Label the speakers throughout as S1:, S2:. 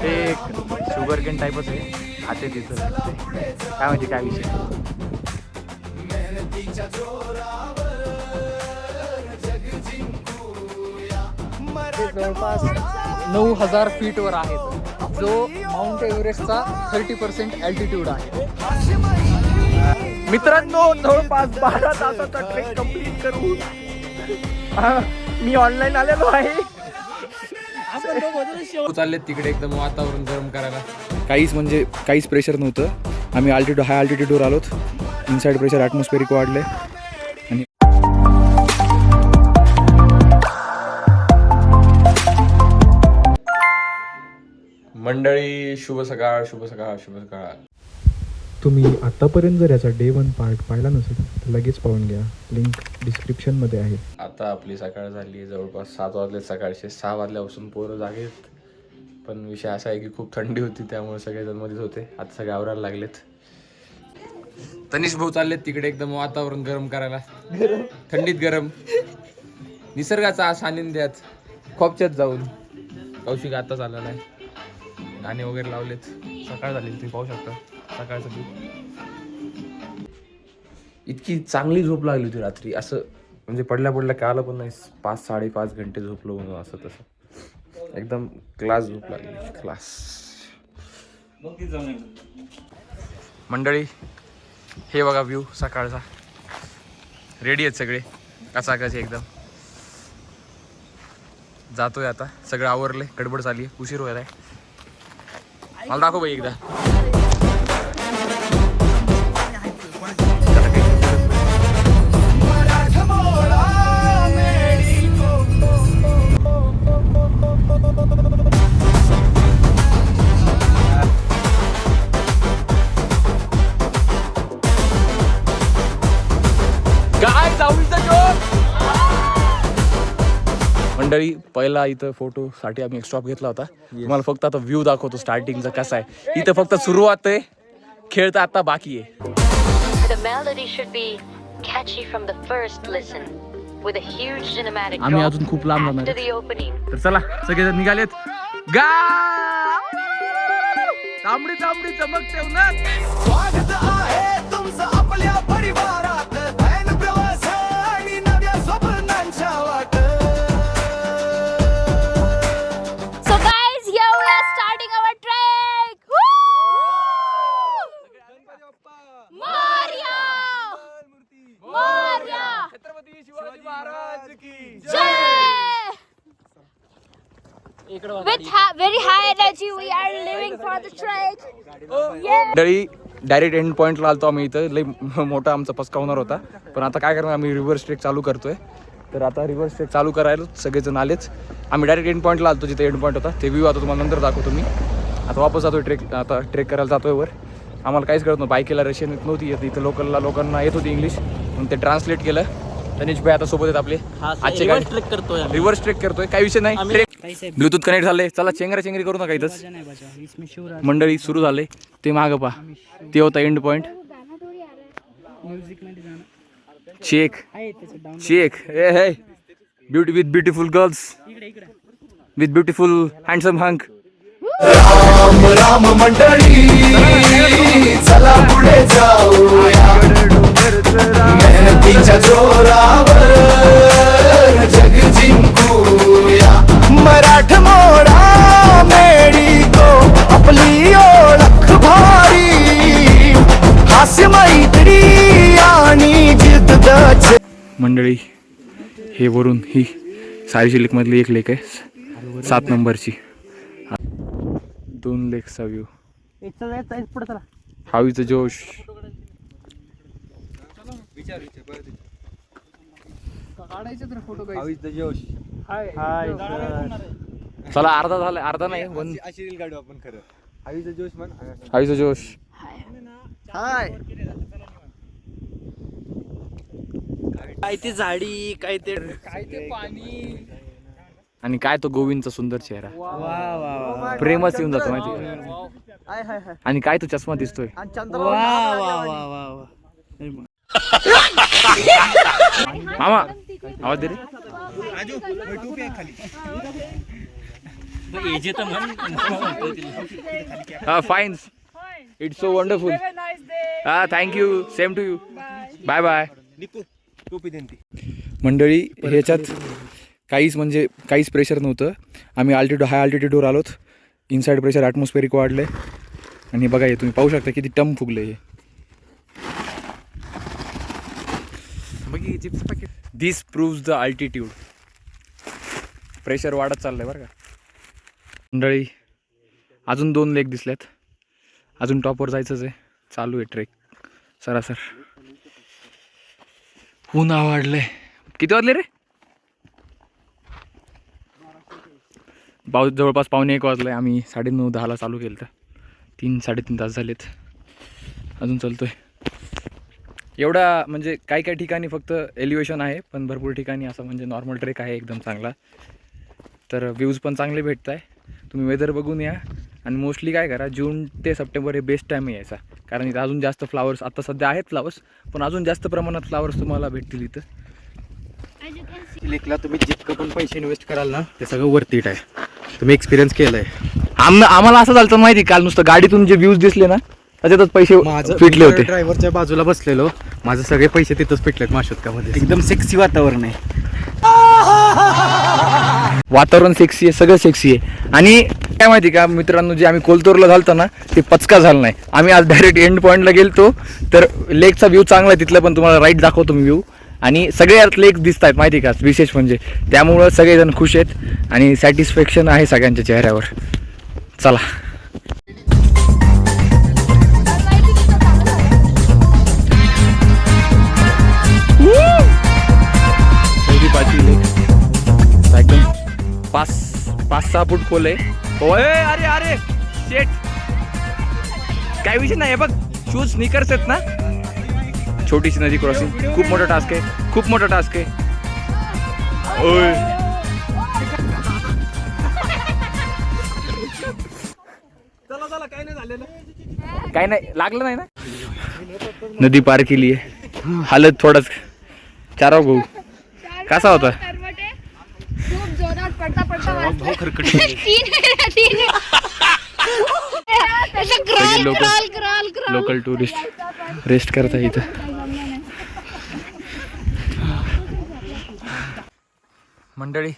S1: ते एक sugar cane टाईपच आहे खाते तिथं काय माहिती काय विषय. जवळपास 9000 फीटवर आहेत जो माउंट एव्हरेस्टचा 30% अल्टिट्यूड आहे. मित्रांनो जवळपास 12 तासाचा ट्रेक कंप्लीट करू मी ऑनलाईन आलेलो आहे.
S2: चालले तिकडे एकदम वातावरण गरम करायला.
S1: काहीच प्रेशर नव्हतं. आम्ही हाय अल्टिट्यूडवर आलोत. इनसाइड प्रेशर ॲटमॉस्फेरिक वाढले आणि
S2: मंडळी शुभ सकाळ शुभ सकाळ शुभ सकाळ.
S3: तुम्ही आतापर्यंत जर याचा डे 1 पार्ट पाहिला नसेल तर लगेच पाहून घ्या, लिंक डिस्क्रिप्शनमध्ये आहे.
S2: आता आपली सकाळ झाली आहे जवळपास 7 वाजले. सकाळचे 6 वाजल्यापासून पोरं जागेत. पण विषय असा आहे की खूप थंडी होती त्यामुळे सगळेजण मध्येच होते. आता सगळे आवरायला लागलेत. तनिष भाऊ चाललेत तिकडे एकदम वातावरण गरम करायला. थंडीत गरम निसर्गाचा सानिध्यात खोपच्यात जाऊन. कौशिक आताच आलेला आहे. गाणे वगैरे लावलेत. सकाळ झाली तुम्ही पाहू शकता. सकाळचं इतकी चांगली झोप लागली होती रात्री. असं म्हणजे पडल्या काय आलं पण नाही. 5-5.5 घंटे झोपलो म्हणून असं तसं एकदम क्लास झोप लागली. क्लास. मंडळी हे बघा व्ह्यू सकाळचा. रेडी आहेत सगळे कसाकशी एकदम. जातोय आता. सगळं आवरले. गडबड झाली आहे. उशीर व्हायला आहे. मला दाखव बाई एकदा. मंडळी पहिला इथं फोटोसाठी आम्ही एक स्टॉप घेतला होता. मला फक्त आता व्ह्यू दाखवतो स्टार्टिंगचा कसा आहे. इथं फक्त सुरुवात आहे. खेळ तर आता बाकी आहे. आम्ही अजून खूप लांब जाणार. तर चला सगळेजण निघालेत. गा तांबडी तांबडी चमक ठेवणार.
S4: Very high energy, we are living for the trek.
S1: Direct end पॉइंटला आलतो आम्ही. इथं लई मोठा आमचा पस्का होणार होता. पण आता काय करणार आम्ही रिव्हर्स ट्रेक चालू करतोय. तर आता रिव्हर्स ट्रेक चालू करायला सगळेजण आलेच. आम्ही डायरेक्ट एंड पॉइंटला आलतो जिथे एंड पॉईंट होता. ते व्ह्यू आता तुम्हाला नंतर दाखवतो मी. आता वापस जातोय आता ट्रेक करायला जातोय वर. आम्हाला काहीच कळत नव्हतं. बाईकेला रशियन येत नव्हती. इथं लोकांना येत होती इंग्लिश म्हणून ते ट्रान्सलेट केलं. तनिष भाई आता सोबत आहेत आपले. आजचे रिव्हर्स ट्रेक करतोय. काही विषय नाही. ट्रेक ब्लूटूथ कनेक्ट झाले. चला चेंगरी करू नका इथंच. मंडळी सुरू झाले. ते मागं पहा. ते होता एंड पॉइंट. शेख हे with beautiful girls with beautiful handsome hunk. Ram मंडळी चला पुढे जाऊया. मेहनतीच्या जोरावर जग जिंकूया. मराठमोळा मेळीको आपली ओळख भारी. हास्य मैत्री आणि जिद्दच. मंडळी हे वरून ही सारीची लेक मधली एक लेक आहे 7 नंबरची. 2 लेकचा व्ह्यू. हाऊ इज द जोश. चला अर्धा झाला. अर्धा नाही अशी रील काढू आपण. खरं हाऊ इज द जोश म्हण. हाऊ इज द जोश. हाय. काय ते झाडी काय ते पाणी आणि काय तो गोविंदचा सुंदर चेहरा. प्रेमच येऊन जातो माहिती. आणि काय तो चष्मा दिसतोय. मामा आवाज दे रे. हा फाईन. It's so wonderful. हा thank you. Same to you. Bye bye. मंडळी ह्याच्यात काहीच प्रेशर नव्हतं. आम्ही हाय अल्टिट्यूडवर आलोत. इनसाइड प्रेशर ॲटमॉस्फेरिक वाढले आणि बघा हे तुम्ही पाहू शकता किती टम फुगले हे. दिस प्रूव्ज द अल्टिट्यूड. प्रेशर वाढत चाललंय बरं का मंडळी. अजून 2 लेक दिसल्यात. अजून टॉपवर जायचंच आहे. चालू आहे ट्रेक सरासर. ऊन वाढलंय. किती वाजले रे? जवळपास 1:45 वाजले. आम्ही 9:30-10ला चालू केलं तर 3-3.5 तास झालेत. अजून चालतोय. एवढा म्हणजे काही ठिकाणी फक्त एलिव्हेशन आहे पण भरपूर ठिकाणी असं म्हणजे नॉर्मल ट्रेक आहे एकदम चांगला. तर व्ह्यूज पण चांगले भेटत आहे. तुम्ही वेदर बघून या. आणि मोस्टली काय करा, जून ते सप्टेंबर हे बेस्ट टाईम यायचा. कारण इथं अजून जास्त फ्लावर्स आता सध्या आहेत फ्लावर्स पण अजून जास्त प्रमाणात फ्लावर्स तुम्हाला भेटतील इथं.
S3: लेकला तुम्ही जितकं पण पैसे इन्व्हेस्ट कराल ना ते सगळं वरती आहे. तुम्ही एक्सपिरियन्स केलंय.
S1: आम्हाला असं झालं माहिती काल नुसतं गाडीतून जे व्ह्यूज दिसले ना त्याच्यातच पैसे फिटले होते.
S3: ड्रायव्हरच्या बाजूला बसलेलो. माझे सगळे पैसे तिथंच फिटलेत माशोत्कामध्ये.
S5: एकदम सेक्सी वातावरण आहे.
S1: वातावरण सेक्सी आहे. सगळं सेक्सी आहे. आणि काय माहिती का मित्रांनो, जे आम्ही कोलतूरला झालतो ना ते पचका झालं नाही. आम्ही आज डायरेक्ट एंड पॉईंटला गेलतो तर लेकचा व्ह्यू चांगला आहे तिथला पण तुम्हाला राईट दाखवतो मी व्ह्यू. आणि सगळे लेक दिसत आहेत माहिती का विशेष म्हणजे. त्यामुळं सगळेजण खुश आहेत आणि सॅटिस्फॅक्शन आहे सगळ्यांच्या चेहऱ्यावर. चला एकदम 5-6 फूट खोल आहे. अरे शेट काय विषय नाही. बघ शूज स्नीकर्स आहेत ना. छोटीशी नदी क्रॉसिंग खूप मोठा टास्क आहे. ओय काय नाही लागलं नाही ना. नदी पार केली आहे. हालत थोडंच चाराव भाऊ कसा होता?
S4: खूप जोरात पडता
S1: लोकल टुरिस्ट रेस्ट करता इथं. मंडळी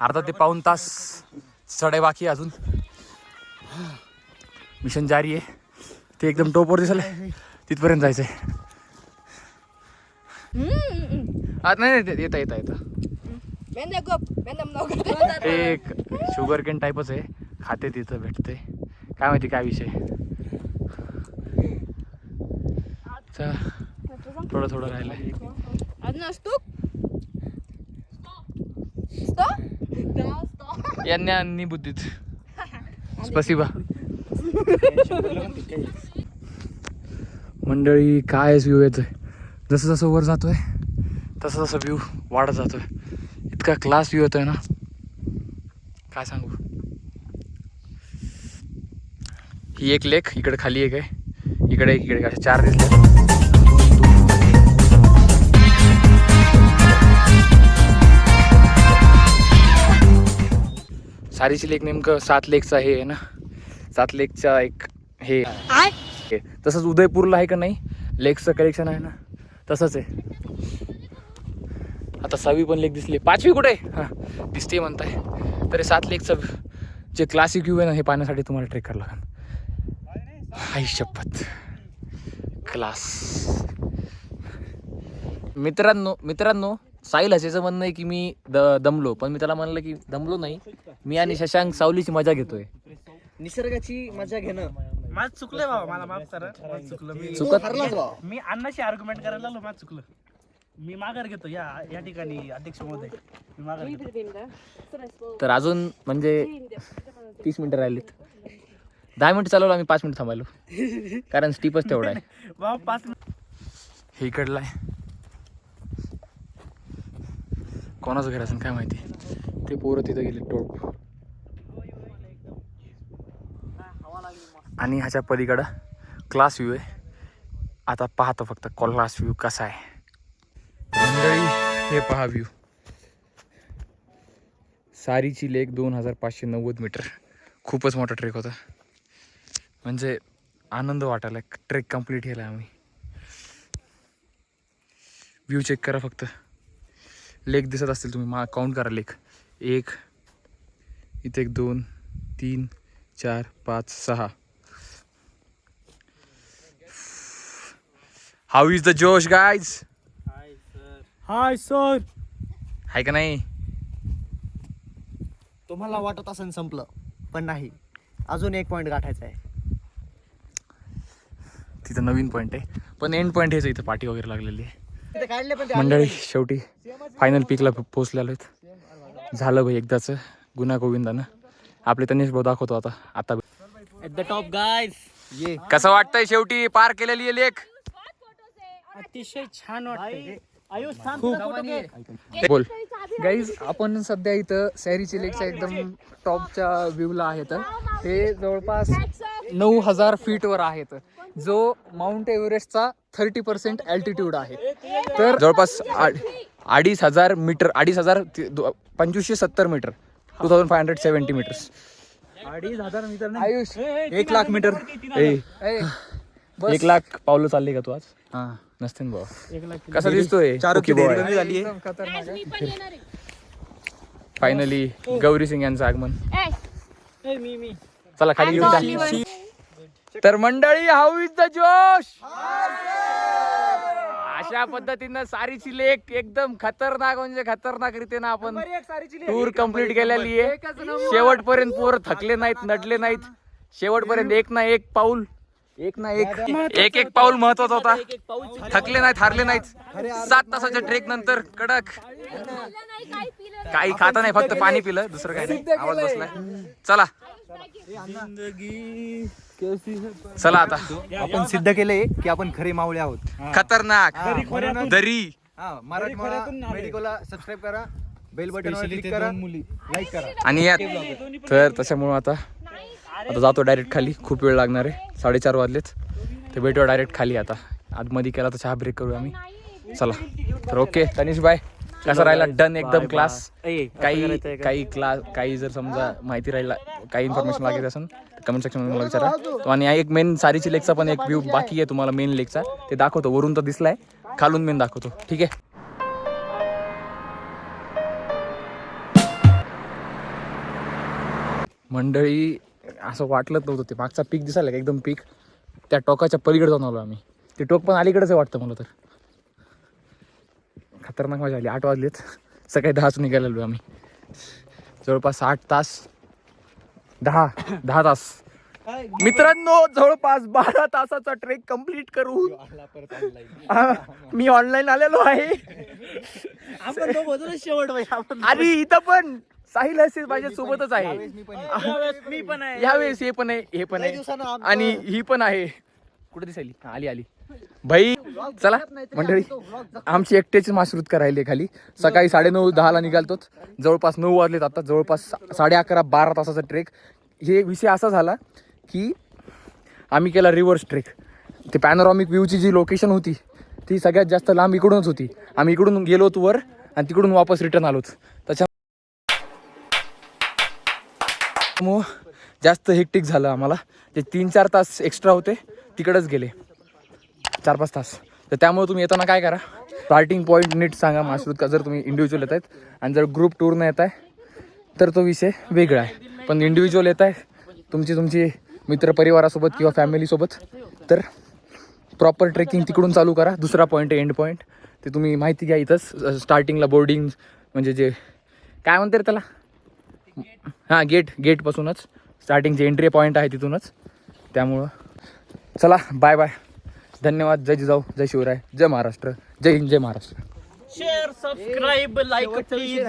S1: अर्धा ते पाऊण तास चढाई बाकी अजून. मिशन जारी आहे. ते एकदम टोपवर दिसलं तिथपर्यंत जायचंय. नाही येता एक शुगर केन टाईपच आहे. खाते तिथं भेटते. काय माहिती काय विषय. थोडं राहिलंय. यांनी बुद्धीत स्पसिबा. मंडळी काय व्ह्यू येतोय. जसं जसं वर जातोय तसं तसं व्ह्यू वाढत जातोय. इतका क्लास व्ह्यू येतोय ना काय सांगू. ही एक लेक इकडे खाली एक आहे. इकडे अशा 4 दिसल्या. सारीची लेक नेमकं 7 लेकचा हे आहे ना. 7 लेकचा एक हे तसंच उदयपूरला आहे का नाही लेकचं कलेक्शन आहे ना तसंच आहे. आता 6वी पण लेक दिसली. 5वी कुठे हां दिसते म्हणताय. तरी 7 लेकचं जे क्लासिक व्ह्यू आहे ना हे पाहण्यासाठी तुम्हाला ट्रेक करावं लागेल. आई शपथ क्लास. मित्रांनो साहिल हसेचं म्हणणं आहे की मी दमलो पण मी त्याला म्हणलं की दमलो नाही. मी आणि शशांक सावलीची मजा घेतोय.
S5: निसर्गाची मजा घेणं.
S6: माझं चुकलंय बाबा. मला माफ करा. माझं चुकलं. मी अण्णाशी आर्ग्युमेंट करायला लागलो. माझं चुकलं. मी माघार घेतो. या ठिकाणी अध्यक्ष महोदय मी माघार घेतो.
S1: तर अजून म्हणजे 30 मिनिटं राहिलीत. 10 मिनिटं चालवलं आम्ही 5 मिनिटं थांबायलो कारण स्टीपच तेवढा आहे.
S6: बाबा 5
S1: हे इकडलं आहे. कोणाचं घर असेल काय माहिती. ते पोरं तिथं गेले टोप. आणि ह्याच्या पलीकडं क्लास व्ह्यू आहे. आता पाहतो फक्त क्लास व्ह्यू कसा आहे. मंडळी हे पहा व्ह्यू सारीची लेक 2590 मीटर. खूपच मोठा ट्रेक होता. म्हणजे आनंद वाटायला. ट्रेक कंप्लीट केला आम्ही. व्ह्यू चेक करा फक्त. लेक दिसत असतील तुम्ही, काउंट करा लेक. 1 इथे 1 2 3 4 5 6. हाऊ इज द जोश गाईज?
S6: Hi sir.
S1: आहे का नाही?
S5: तुम्हाला वाटत असेल संपलं, पण नाही, अजून एक पॉइंट गाठायचा आहे.
S1: तिथं नवीन पॉईंट आहे, पण एंड पॉईंट हेच आहे. इथं पाठी वगैरे लागलेली आहे.
S5: तिथे काढले पण
S1: मंडळी शेवटी फायनल पीकला पोहोचलेलो आहेत. झालं भाई एकदाचं गुन्हा गोविंदानं. आपले तनिष भाऊ दाखवतो आता
S5: ॲट द टॉप गाईज. ये
S1: कसं वाटतंय शेवटी पार केलेली आहे लेक.
S6: अतिशय छान वाटतंय.
S1: बोल.
S3: गाईज आपण सध्या इथं सॅरीची लेकच्या एकदम टॉपच्या व्ह्यूला आहेत. हे जवळपास 9000 फीटवर आहेत, जो माउंट एव्हरेस्टचा 30% अल्टिट्यूड आहे.
S1: तर जवळपास 2500 मीटर, 2570 मीटर, 2570 मीटर्स.
S5: 2500 मीटर नाही,
S3: आयुष
S5: 1,00,000 मीटर.
S1: 1,00,000 पावलं चालली का तू आज?
S3: हा
S1: नसते भाऊ. कसा दिसतोय?
S5: झाली आहे.
S3: खतरनाक आहे.
S4: मी पण येणार आहे.
S1: फायनली गौरी सिंग यांचं आगमन.
S6: मी
S1: चला खाली घेऊन जा. तर मंडळी, हाऊ इज द जोश? अशा पद्धतीनं सारीची लेक एकदम खतरनाक, म्हणजे खतरनाक रीतीनं आपण टूर कंप्लीट केलेली आहे. शेवटपर्यंत पोरं थकले नाहीत, नडले नाहीत. शेवटपर्यंत एक ना एक पाऊल महत्वाचा होता. थकले नाहीत, हारले नाहीत. 7 तासाच्या ट्रेक नंतर कडक काही खाता नाही, फक्त पाणी पिलं, दुसरं काही नाही. आवाज बसलाय. चला आता
S5: आपण सिद्ध केले की आपण खरे मावळे आहोत.
S1: खतरनाक दरी.
S5: मेडिकोला सबस्क्राईब करा, बेल बटनवर क्लिक करा, लाईक करा.
S1: आणि तर त्याच्यामुळं आता जातो डायरेक्ट खाली. खूप वेळ लागणार आहे. 4:30 वाजलेत. ते भेटूया डायरेक्ट खाली. आता आतमध्ये केला तर चहा ब्रेक करूया आम्ही. चला तर ओके. तनिष बाय, कसा राहिला? डन एकदम क्लास. काही जर समजा माहिती राहिला, काही इन्फॉर्मेशन लागेल असेल कमेंट सेक्शन मध्ये मला विचारा. आणि एक मेन सारीची लेकचा पण एक व्ह्यू बाकी आहे तुम्हाला, मेन लेकचा ते दाखवतो. वरून तर दिसलाय, खालून मेन दाखवतो. ठीक आहे. मंडळी, असं वाटलंच नव्हतं. ते मागचा पीक दिसायला का एकदम पीक, त्या टोकाच्या पलीकडे जाऊन आलो आम्ही. ते टोक पण अलीकडेच आहे वाटतं मला तर. खतरनाक मजा आली. 8 वाजलेत. सकाळी 10च निघालेलो आम्ही. जवळपास 8 तास 10 तास मित्रांनो, जवळपास 12 तासाचा ट्रेक कंप्लीट करू. मी ऑनलाईन आलेलो आहे.
S6: आपण दोघं शेवट भाई. आपण
S1: आणि इथं पण साहिल असेल माझ्या सोबतच आहे.
S6: मी पण आहे.
S1: यावेळेस हे पण आहे, हे पण आहे, आणि ही पण आहे. कुठे दिसायली? आली भाई. चला मंडळी, आमची एकट्याची मासृत करायली खाली. सकाळी 9:30-10ला निघालतो. जवळपास 9 वाजलेत आता. जवळपास 11:30-12 तासाचा ट्रेक. हे विषय असा झाला की आम्ही केला रिव्हर्स ट्रेक. ते पॅनोरॉमिक व्ह्यूची जी लोकेशन होती ती सगळ्यात जास्त लांब इकडूनच होती. आम्ही इकडून गेलो होतो वर आणि तिकडून वापस रिटर्न आलोत. त्याच्यामुळं जास्त हेक्टिक झालं आम्हाला. ते 3-4 तास एक्स्ट्रा होते तिकडंच गेले, 4-5 तास. तर त्यामुळे तुम्ही येताना काय करा, स्टार्टिंग पॉईंट नीट सांगा मासृत का. जर तुम्ही इंडिव्हिज्युअल येत आहेत आणि जर ग्रुप टूरनं येत आहे तर तो विषय वेगळा आहे. पण इंडिव्हिज्युअल येत आहे तुमची मित्रपरिवारासोबत किंवा फॅमिलीसोबत, तर प्रॉपर ट्रेकिंग तिकडून चालू करा. दुसरा पॉईंट आहे एंड पॉईंट, ते तुम्ही माहिती घ्या. इथंच स्टार्टिंगला बोर्डिंग म्हणजे जे काय म्हणते रे त्याला, हां गेटपासूनच स्टार्टिंगचे एंट्री पॉईंट आहे तिथूनच. त्यामुळं चला बाय बाय. धन्यवाद. जय जिजाऊ, जय शिवराय, जय महाराष्ट्र, जय हिंद, जय Maharashtra.
S6: Share, subscribe, like please.